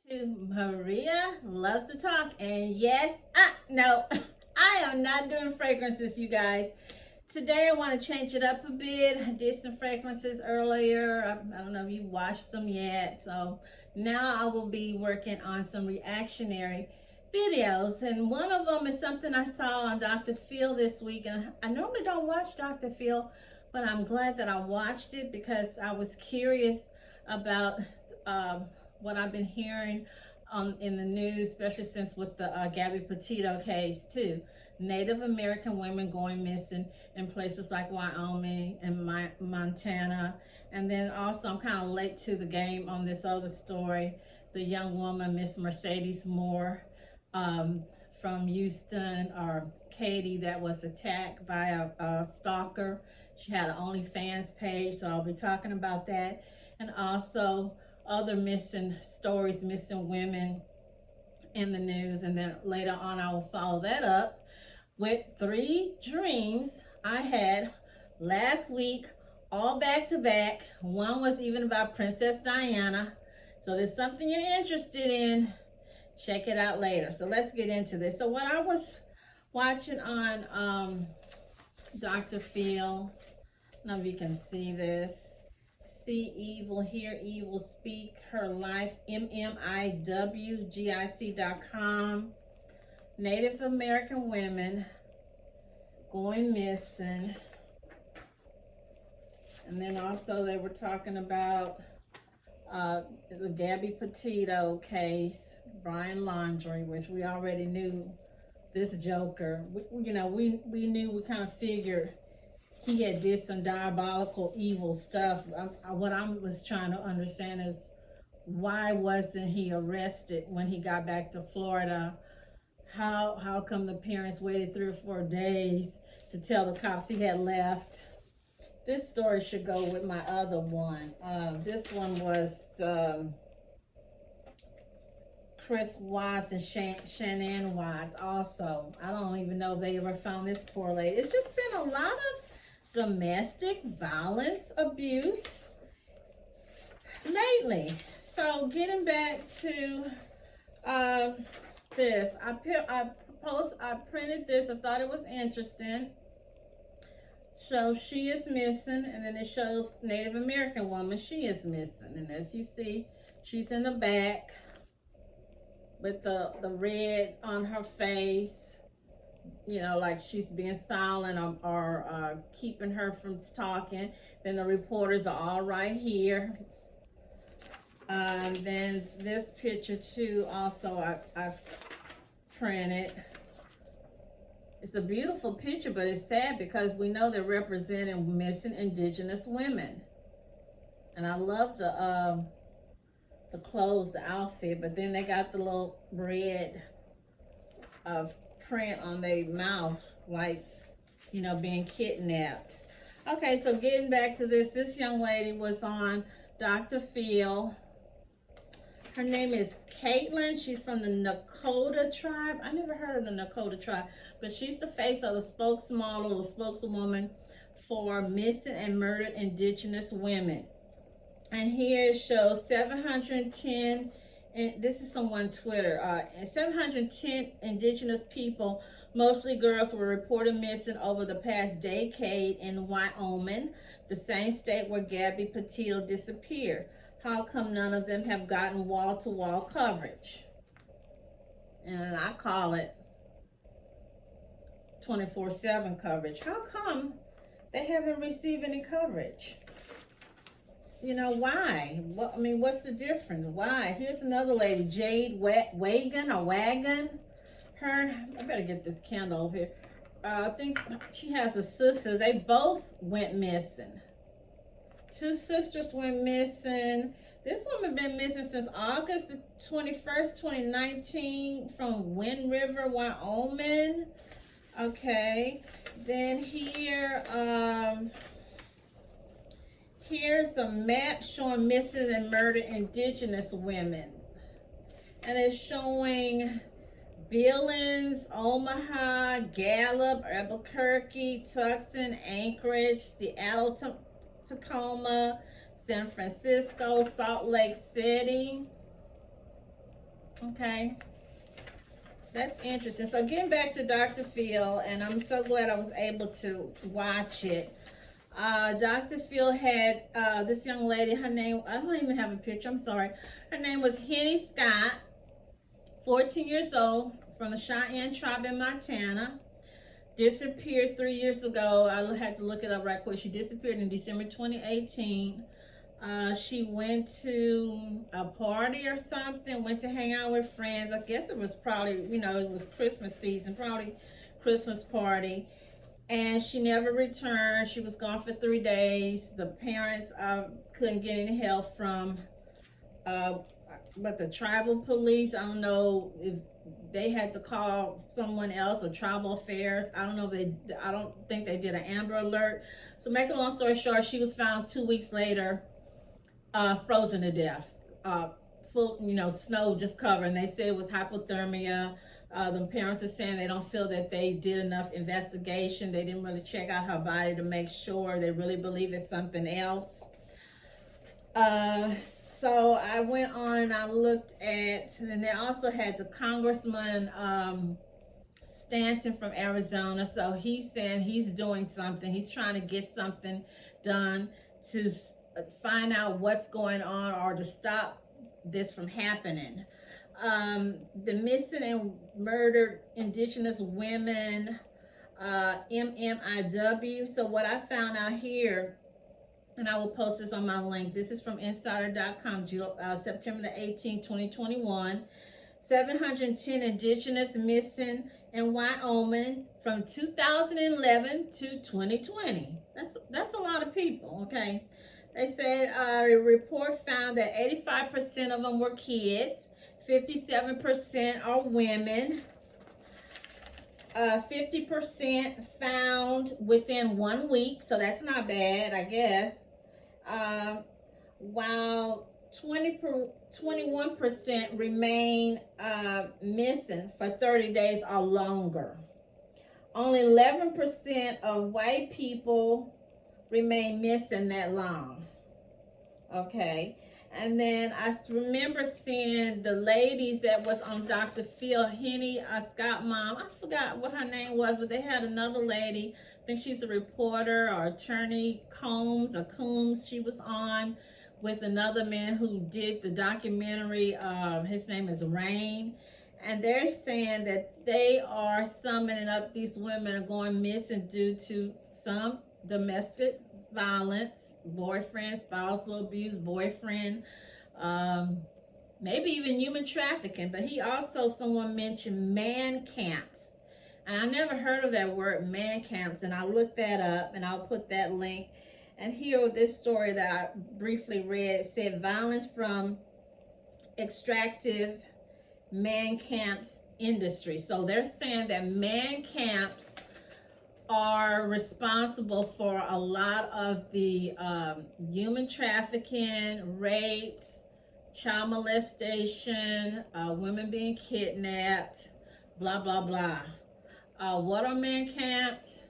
To Maria Loves to Talk. And yes, no, I am not doing fragrances, you guys. Today I want to change it up a bit. I did some fragrances earlier. I don't know if you watched them yet. So now I will be working on some reactionary videos. And one of them is something I saw on Dr. Phil this week. And I normally don't watch Dr. Phil, but I'm glad that I watched it because I was curious about what I've been hearing in the news, especially since with the Gabby Petito case too. Native American women going missing in places like Wyoming and Montana. And then also I'm kind of late to the game on this other story. The young woman, Miss Mercedes Moore from Houston, or Katie, that was attacked by a stalker. She had an OnlyFans page, so I'll be talking about that. And also other missing stories, missing women in the news. And then later on, I will follow that up with 3 dreams I had last week, all back to back. One was even about Princess Diana. So there's something you're interested in, check it out later. So let's get into this. So what I was watching on Dr. Phil, I don't know if you can see this. See evil, hear evil, speak her life, MMIWGIC.com. Native American women going missing. And then also they were talking about the Gabby Petito case, Brian Laundrie, which we already knew this joker. We knew, we kind of figured he had did some diabolical, evil stuff. What I was trying to understand is why wasn't he arrested when he got back to Florida? How come the parents waited 3 or 4 days to tell the cops he had left? This story should go with my other one. This one was Chris Watts and Shanann Watts also. I don't even know if they ever found this poor lady. It's just been a lot of domestic violence abuse lately. So getting back to this, I printed this. I thought it was interesting. So she is missing, and then it shows Native American woman, she is missing. And as you see, she's in the back with the red on her face, like she's being silent or keeping her from talking. Then the reporters are all right here. Then this picture too, also I've printed. It's a beautiful picture, but it's sad because we know they're representing missing indigenous women. And I love the clothes, the outfit, but then they got the little red print on their mouth, like, being kidnapped. Okay, so getting back to this young lady was on Dr. Phil. Her name is Caitlin. She's from the Nakota tribe. I never heard of the Nakota tribe, but she's the face of the spokesmodel, the spokeswoman for missing and murdered indigenous women. And here it shows 710, and this is someone Twitter, 710 indigenous people, mostly girls, were reported missing over the past decade in Wyoming, the same state where Gabby Petito disappeared. How come none of them have gotten wall-to-wall coverage? And I call it 24/7 coverage. How come they haven't received any coverage? Why? What's the difference? Why? Here's another lady, Jade Wagon. I better get this candle over here. I think she has a sister. They both went missing. 2 sisters went missing. This woman been missing since August 21st, 2019 from Wind River, Wyoming. Okay. Then here, here's a map showing missing and murdered indigenous women. And it's showing Billings, Omaha, Gallup, Albuquerque, Tucson, Anchorage, Seattle, Tacoma, San Francisco, Salt Lake City. Okay. That's interesting. So getting back to Dr. Phil, and I'm so glad I was able to watch it. Dr. Phil had this young lady, her name, I don't even have a picture, I'm sorry. Her name was Henny Scott, 14 years old, from the Cheyenne tribe in Montana. Disappeared 3 years ago. I had to look it up right quick. She disappeared in December 2018. She went to a party or something, went to hang out with friends. I guess it was probably, you know, it was Christmas season, probably Christmas party. And she never returned. She was gone for 3 days. The parents couldn't get any help from the tribal police. I don't know if they had to call someone else or tribal affairs. I don't know if I don't think they did an Amber Alert. So make a long story short, she was found 2 weeks later, frozen to death. Full, you know, snow just covering. They said it was hypothermia. The parents are saying they don't feel that they did enough investigation. They didn't really check out her body to make sure. They really believe it's something else. So I went on and I looked at, and they also had the Congressman Stanton from Arizona. So he's saying he's doing something. He's trying to get something done to find out what's going on or to stop this from happening. The missing and murdered Indigenous women, MMIW. So what I found out here, and I will post this on my link. This is from insider.com, September the 18th, 2021. 710 Indigenous missing in Wyoming from 2011 to 2020. That's a lot of people, okay? They said a report found that 85% of them were kids, 57% are women, 50% found within 1 week, so that's not bad, I guess. While 21% remain missing for 30 days or longer. Only 11% of white people remain missing that long. Okay. And then I remember seeing the ladies that was on Dr. Phil, Henny Scott mom. I forgot what her name was, but they had another lady. I think she's a reporter or attorney, Combs. She was on with another man who did the documentary. His name is Rain. And they're saying that they are summoning up these women are going missing due to some domestic violence, boyfriend, spousal abuse, boyfriend, maybe even human trafficking. But someone mentioned man camps. And I never heard of that word, man camps. And I looked that up, and I'll put that link. And here, this story that I briefly read, it said violence from extractive man camps industry. So they're saying that man camps are responsible for a lot of the human trafficking, rapes, child molestation, women being kidnapped, blah, blah, blah. What are man camps?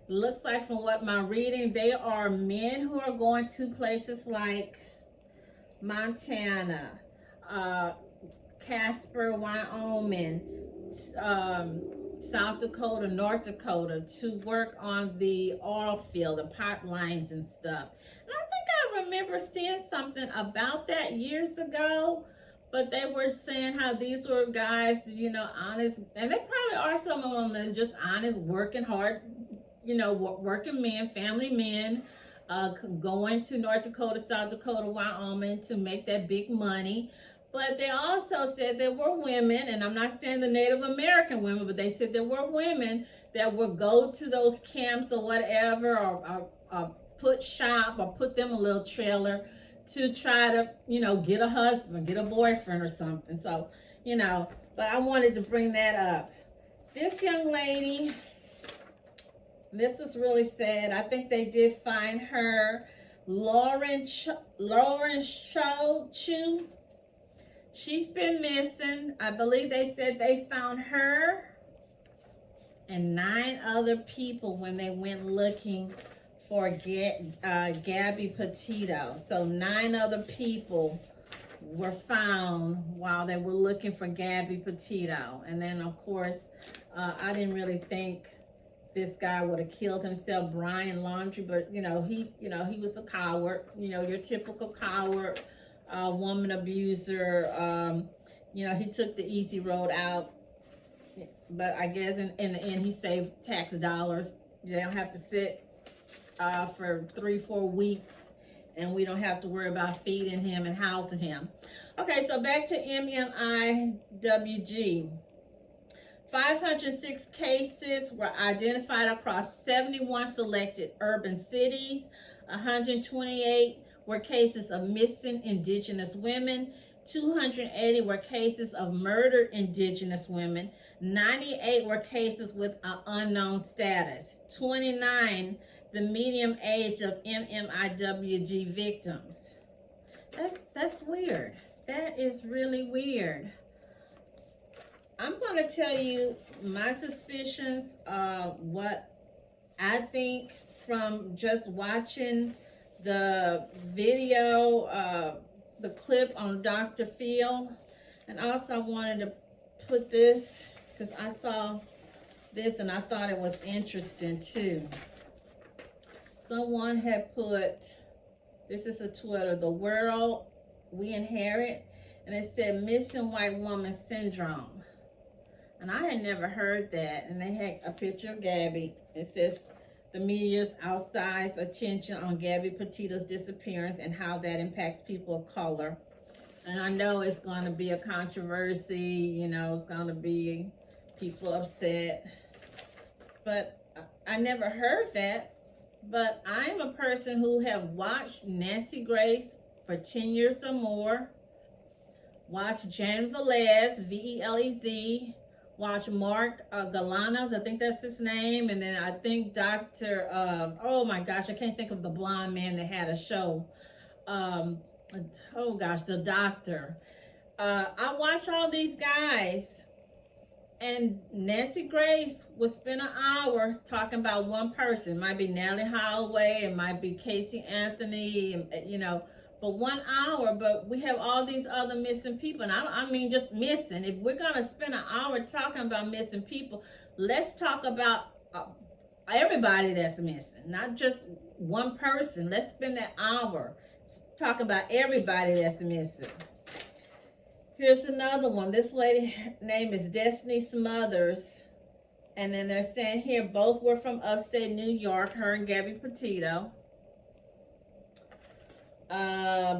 Looks like from what my reading, they are men who are going to places like Montana, Casper, Wyoming, South Dakota, North Dakota, to work on the oil field, the pipelines and stuff. And I think I remember seeing something about that years ago, but they were saying how these were guys, you know, honest, and they probably are some of them that's just honest, working hard, you know, working men, family men, going to North Dakota, South Dakota, Wyoming to make that big money. But they also said there were women, and I'm not saying the Native American women, but they said there were women that would go to those camps or whatever, or put shop or put them a little trailer to try to, you know, get a husband, get a boyfriend or something. So, you know, but I wanted to bring that up. This young lady, this is really sad. I think they did find her, Lauren Chu. She's been missing. I believe they said they found her and 9 other people when they went looking for Gabby Petito. So 9 other people were found while they were looking for Gabby Petito. And then, of course, I didn't really think this guy would have killed himself, Brian Laundrie, but he was a coward, your typical coward, woman abuser. He took the easy road out, but I guess in the end he saved tax dollars. They don't have to sit for 3-4 weeks, and we don't have to worry about feeding him and housing him. Okay, so back to MMIWG. 506 cases were identified across 71 selected urban cities. 128 were cases of missing indigenous women. 280 were cases of murdered indigenous women. 98 were cases with an unknown status. 29, the median age of MMIWG victims. That's weird. That is really weird. I'm going to tell you my suspicions of what I think from just watching the video, the clip on Dr. Phil. And also I wanted to put this because I saw this and I thought it was interesting too. Someone had put, this is a Twitter, the world we inherit, and it said missing white woman syndrome. And I had never heard that. And they had a picture of Gabby. It says the media's outsized attention on Gabby Petito's disappearance and how that impacts people of color. And I know it's going to be a controversy, it's going to be people upset. But I never heard that. But I'm a person who have watched Nancy Grace for 10 years or more. Watched Jan Velez, Velez. Watch Mark Galanos, I think that's his name. And then I think Dr. Oh my gosh, I can't think of the blonde man that had a show. Oh gosh, the doctor. I watch all these guys. And Nancy Grace would spend an hour talking about one person. It might be Natalie Holloway, it might be Casey Anthony, for 1 hour, but we have all these other missing people. And I mean just missing. If we're going to spend an hour talking about missing people, let's talk about everybody that's missing, not just one person. Let's spend that hour talking about everybody that's missing. Here's another one. This lady name is Destiny Smothers. And then they're saying here, both were from upstate New York, her and Gabby Petito.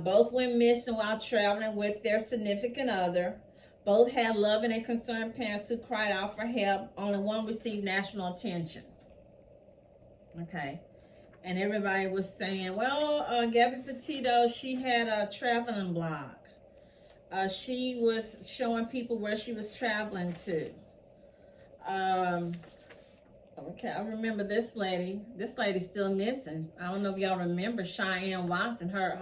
Both went missing while traveling with their significant other. Both had loving and concerned parents who cried out for help. Only one received national attention. Okay. And everybody was saying, well, Gabby Petito, she had a traveling blog. She was showing people where she was traveling to. Okay, I remember this lady. This lady's still missing. I don't know if y'all remember Cheyenne Watts and her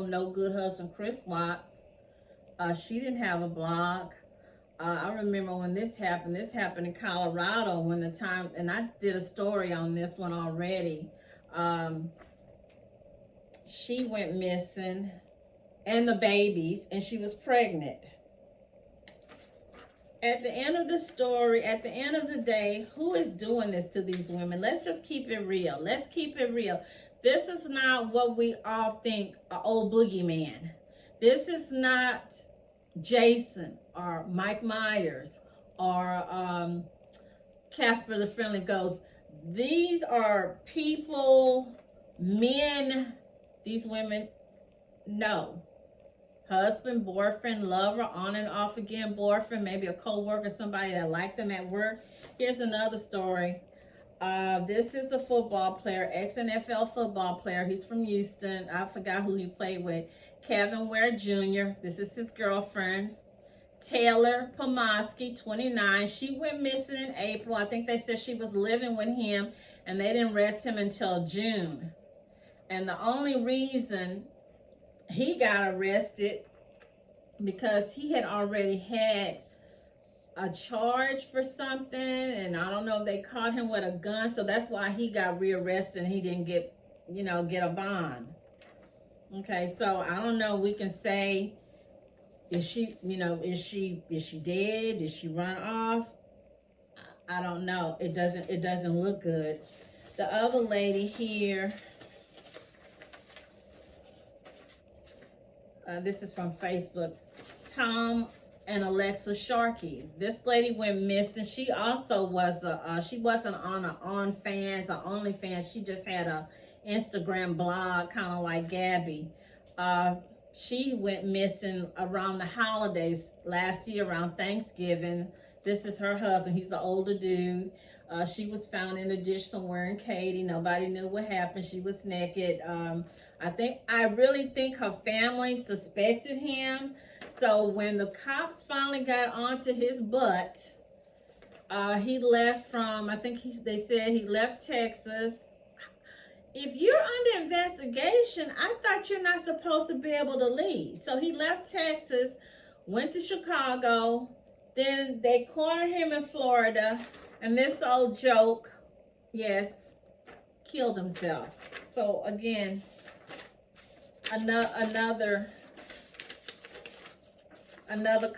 no good husband, Chris Watts. She didn't have a blog. I remember when this happened. This happened in Colorado when the time, and I did a story on this one already. She went missing and the babies, and she was pregnant. At the end of the story, at the end of the day, who is doing this to these women? Let's just keep it real. Let's keep it real. This is not what we all think, an old boogeyman. This is not Jason or Mike Myers or Casper the Friendly Ghost. These are people, men, these women know. Husband, boyfriend, lover, on and off again, boyfriend, maybe a co-worker, somebody that liked them at work. Here's another story. This is a football player, ex-NFL football player. He's from Houston. I forgot who he played with. Kevin Ware Jr. This is his girlfriend. Taylor Pomoski, 29. She went missing in April. I think they said she was living with him, and they didn't arrest him until June. And the only reason he got arrested because he had already had a charge for something, and I don't know if they caught him with a gun, so that's why he got rearrested and he didn't get a bond. Okay, so I don't know, we can say Is she, is she dead? Did she run off? I don't know. It doesn't look good. The other lady here, this is from Facebook, Tom and Alexa Sharkey. This lady went missing. She also was she wasn't on a OnFans or OnlyFans. She just had a Instagram blog, kind of like Gabby. She went missing around the holidays last year, around Thanksgiving. This is her husband. He's an older dude. She was found in a ditch somewhere in Katy. Nobody knew what happened. She was naked. I really think her family suspected him. So when the cops finally got onto his butt, he left from, they said he left Texas. If you're under investigation, I thought you're not supposed to be able to leave. So he left Texas, went to Chicago, then they cornered him in Florida, and this old joke, yes, killed himself. So again, another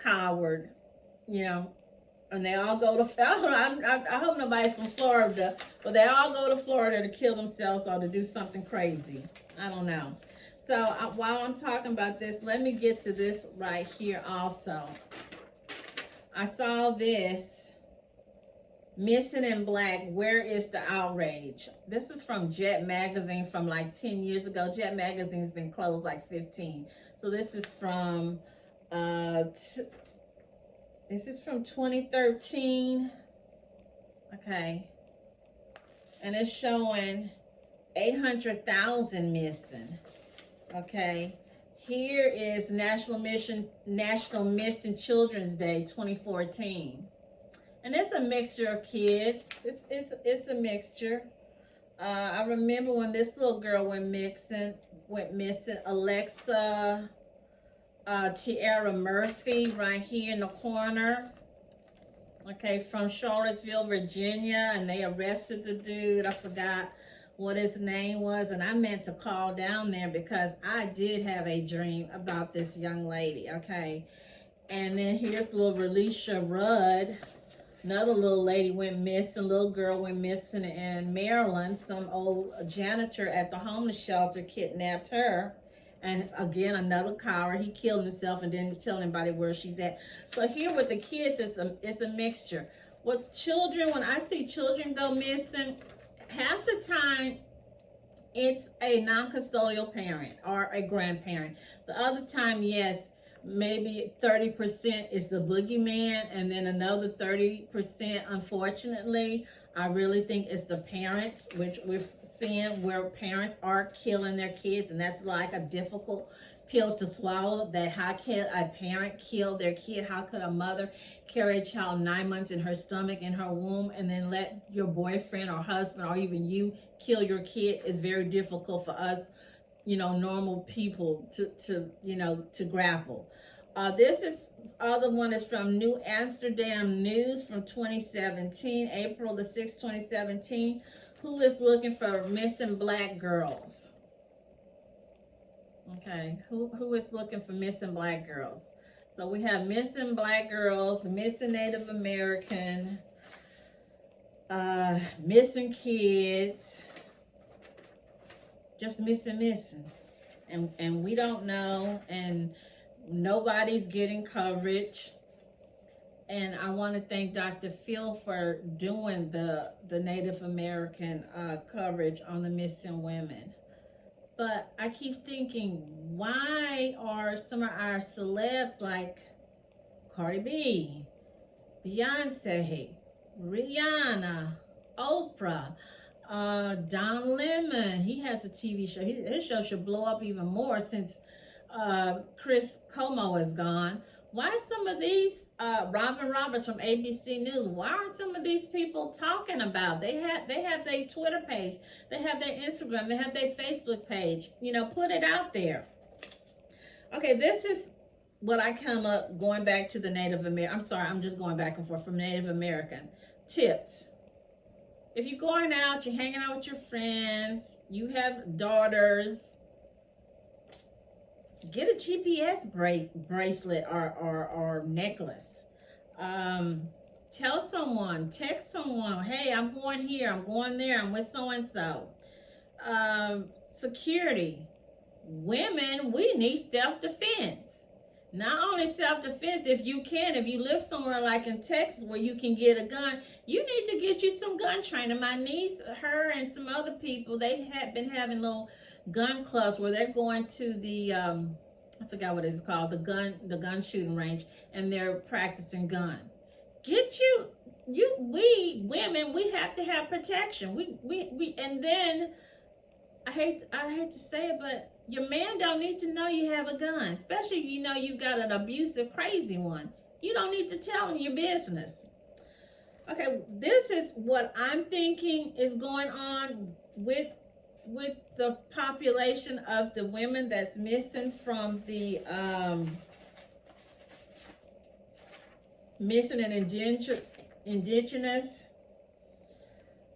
coward, and they all go to, I hope nobody's from Florida, but they all go to Florida to kill themselves or to do something crazy. I don't know. So while I'm talking about this, let me get to this right here also. I saw this, Missing in Black, Where is the Outrage? This is from Jet Magazine from like 10 years ago. Jet Magazine's been closed like 15. So this is from 2013. Okay. And it's showing 800,000 missing. Okay. Here is National Missing Children's Day 2014. And it's a mixture of kids. It's a mixture. I remember when this little girl went missing, Alexa Tiara Murphy, right here in the corner. Okay, from Charlottesville, Virginia, and they arrested the dude. I forgot what his name was, and I meant to call down there because I did have a dream about this young lady. Okay, and then here's little Relisha Rudd. Another little lady went missing, little girl went missing in Maryland. Some old janitor at the homeless shelter kidnapped her. And again, another coward. He killed himself and didn't tell anybody where she's at. So here with the kids, it's a mixture. With children, when I see children go missing, half the time it's a non-custodial parent or a grandparent. The other time, yes, maybe 30% is the boogeyman, and then another 30%, unfortunately, I really think it's the parents, which we're seeing where parents are killing their kids, and that's like a difficult pill to swallow, that how can a parent kill their kid? How could a mother carry a child 9 months in her stomach, in her womb, and then let your boyfriend or husband or even you kill your kid? Is very difficult for us, normal people to grapple. This other one is from New Amsterdam News from 2017, April the 6th, 2017. Who is looking for missing black girls? Okay, who is looking for missing black girls? So we have missing black girls, missing Native American, missing kids, just missing. And we don't know, and nobody's getting coverage. And I want to thank Dr. Phil for doing the Native American coverage on the missing women. But I keep thinking, why are some of our celebs like Cardi B, Beyonce, Rihanna, Oprah, Don Lemon, he has a TV show. His show should blow up even more since Chris Como is gone. Why some of these, Robin Roberts from ABC News, why aren't some of these people talking about? They have their Twitter page, they have their Instagram, they have their Facebook page. Put it out there. Okay, this is what I come up going back to the Native American. I'm sorry, I'm just going back and forth from Native American tips. If you're going out, you're hanging out with your friends, you have daughters, Get a GPS bracelet or necklace. Tell someone, text someone, hey, I'm going here, I'm going there, I'm with so and so. Security. Women, we need self-defense. Not only self-defense, if you live somewhere like in Texas where you can get a gun, you need to get you some gun training. My niece, her and some other people, they have been having little gun clubs where they're going to the I forgot what it's called, the gun shooting range, and they're practicing gun. We women, we have to have protection. We and then I hate to say it, but your man don't need to know you have a gun, especially if you know you got an abusive, crazy one. You don't need to tell him your business. Okay, this is what I'm thinking is going on with the population of the women that's missing from the missing and indigenous.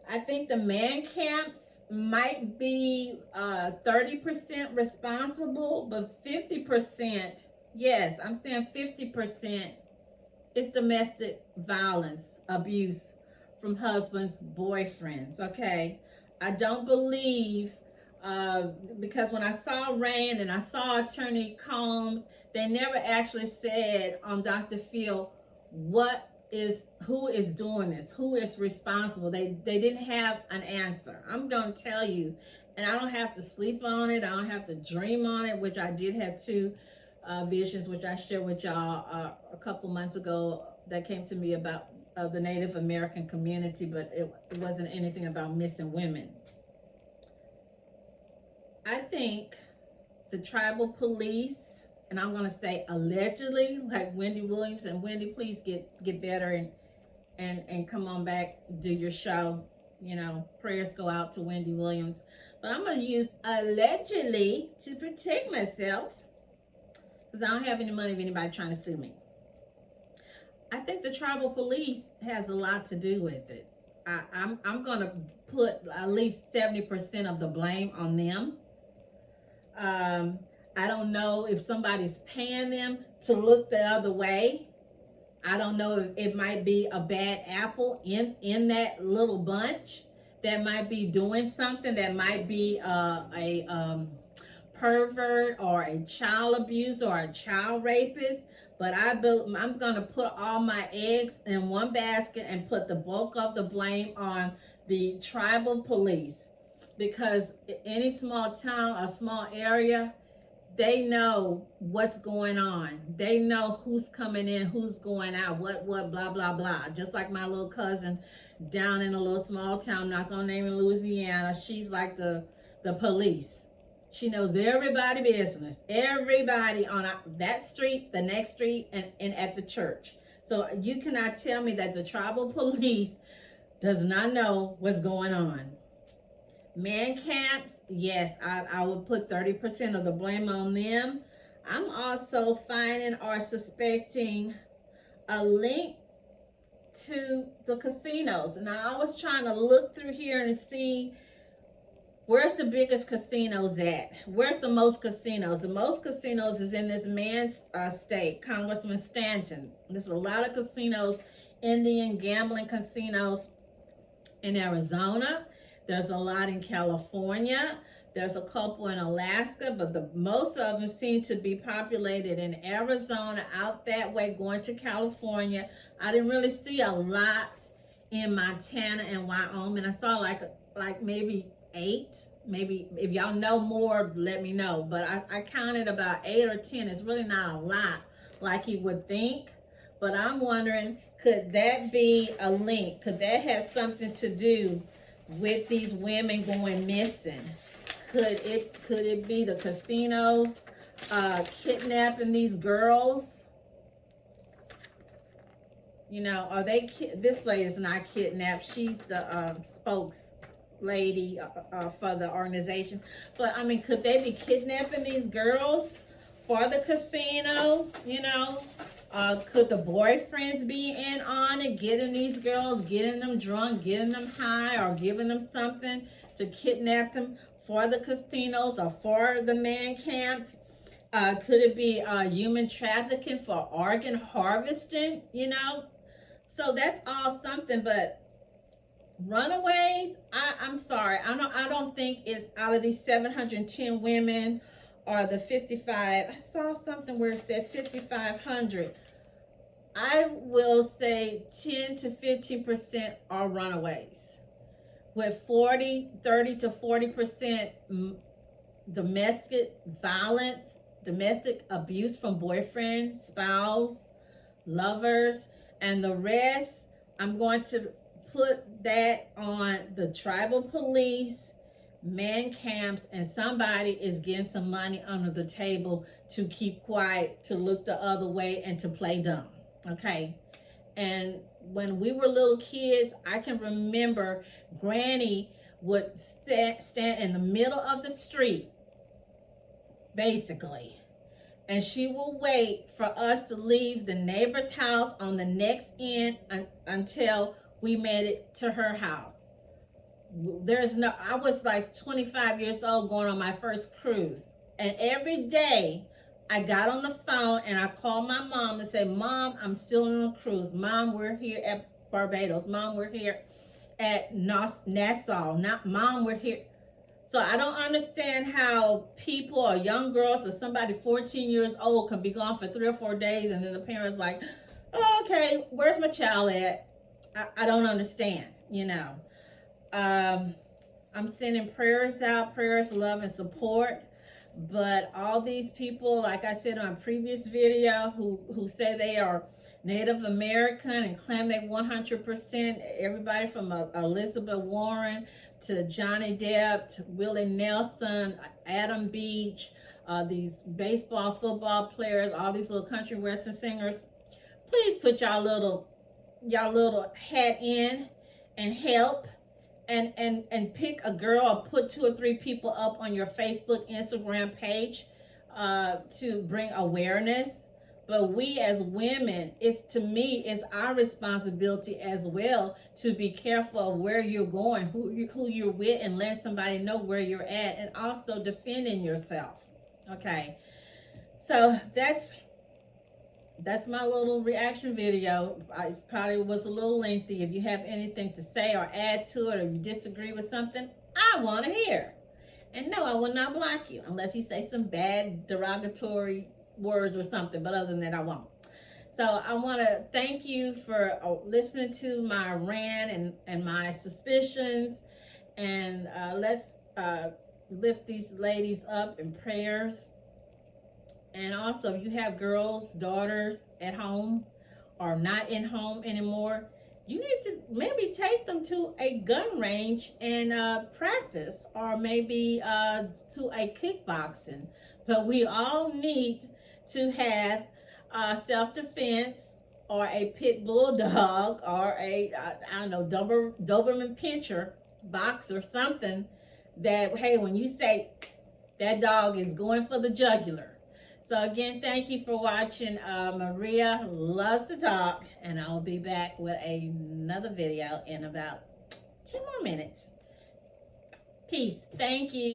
I think the man camps might be 30% responsible, but 50%, yes, I'm saying 50% is domestic violence, abuse from husbands, boyfriends, okay? I don't believe, because when I saw Rand and I saw Attorney Combs, they never actually said on Dr. Phil who is doing this, who is responsible. They didn't have an answer. I'm going to tell you, and I don't have to sleep on it. I don't have to dream on it, which I did have two visions, which I shared with y'all a couple months ago that came to me about the Native American community, but it wasn't anything about missing women. I think the tribal police, and I'm going to say allegedly, like Wendy Williams, and Wendy, please get better and come on back, do your show. You know, prayers go out to Wendy Williams. But I'm going to use allegedly to protect myself because I don't have any money of anybody trying to sue me. I think the tribal police has a lot to do with it. I'm going to put at least 70% of the blame on them. I don't know if somebody's paying them to look the other way. I don't know if it might be a bad apple in that little bunch that might be doing something, that might be a pervert or a child abuser or a child rapist. But I'm going to put all my eggs in one basket and put the bulk of the blame on the tribal police. Because any small town, a small area, they know what's going on. They know who's coming in, who's going out, what, blah, blah, blah. Just like my little cousin down in a little small town, not gonna name in Louisiana, she's like the police. She knows everybody's business. Everybody on that street, the next street, and at the church. So you cannot tell me that the tribal police does not know what's going on. Man camps, yes, I would put 30% of the blame on them. I'm also finding or suspecting a link to the casinos. And I was trying to look through here and see where's the biggest casinos at? Where's the most casinos? The most casinos is in this man's state, Congressman Stanton. There's a lot of casinos, Indian gambling casinos in Arizona. There's a lot in California. There's a couple in Alaska, but most of them seem to be populated in Arizona, out that way, going to California. I didn't really see a lot in Montana and Wyoming. I saw like maybe 8. Maybe if y'all know more, let me know. But I counted about 8 or 10. It's really not a lot like you would think. But I'm wondering, could that be a link? Could that have something to do with these women going missing? Could it be the casinos kidnapping these girls? You know, are they? This lady's not kidnapped. She's the spokes lady for the organization. But I mean, could they be kidnapping these girls for the casino? You know, could the boyfriends be in on it, getting these girls, getting them drunk, getting them high, or giving them something to kidnap them for the casinos or for the man camps? Could it be human trafficking for organ harvesting? So that's all something. But runaways, I'm sorry, I don't think it's out of these 710 women or the 55. I saw something where it said 5,500. I will say 10 to 15% are runaways, with 30 to 40% domestic violence, domestic abuse from boyfriend, spouse, lovers, and the rest, I'm going to put that on the tribal police, man camps, and somebody is getting some money under the table to keep quiet, to look the other way, and to play dumb. Okay. And when we were little kids, I can remember Granny would stand in the middle of the street, basically, and she will wait for us to leave the neighbor's house on the next end until we made it to her house. I was like 25 years old going on my first cruise, and every day I got on the phone and I called my mom and said, Mom, I'm still on a cruise. Mom, we're here at Barbados. Mom, we're here at Nassau. Mom, we're here. So I don't understand how people or young girls or somebody 14 years old can be gone for 3 or 4 days, and then the parents like, oh, okay, where's my child at? I don't understand, I'm sending prayers out, prayers, love, and support. But all these people, like I said on a previous video, who say they are Native American and claim they 100%, everybody from Elizabeth Warren to Johnny Depp to Willie Nelson, Adam Beach, these baseball, football players, all these little country western singers, please put y'all little hat in and help. And pick a girl or put 2 or 3 people up on your Facebook, Instagram page to bring awareness. But we as women, to me, it's our responsibility as well to be careful of where you're going, who you're with, and let somebody know where you're at, and also defending yourself. Okay, so that's my little reaction video. It probably was a little lengthy. If you have anything to say or add to it, or you disagree with something, I want to hear. And no, I will not block you unless you say some bad derogatory words or something. But other than that, I won't. So I want to thank you for listening to my rant and my suspicions. And let's lift these ladies up in prayers. And also, if you have girls, daughters at home or not in home anymore, you need to maybe take them to a gun range and practice, or maybe to a kickboxing. But we all need to have self-defense, or a pit bull dog, or a, Doberman Pinscher box or something that, hey, when you say that dog is going for the jugular. So again, thank you for watching. Maria loves to talk, and I'll be back with another video in about 10 more minutes. Peace. Thank you.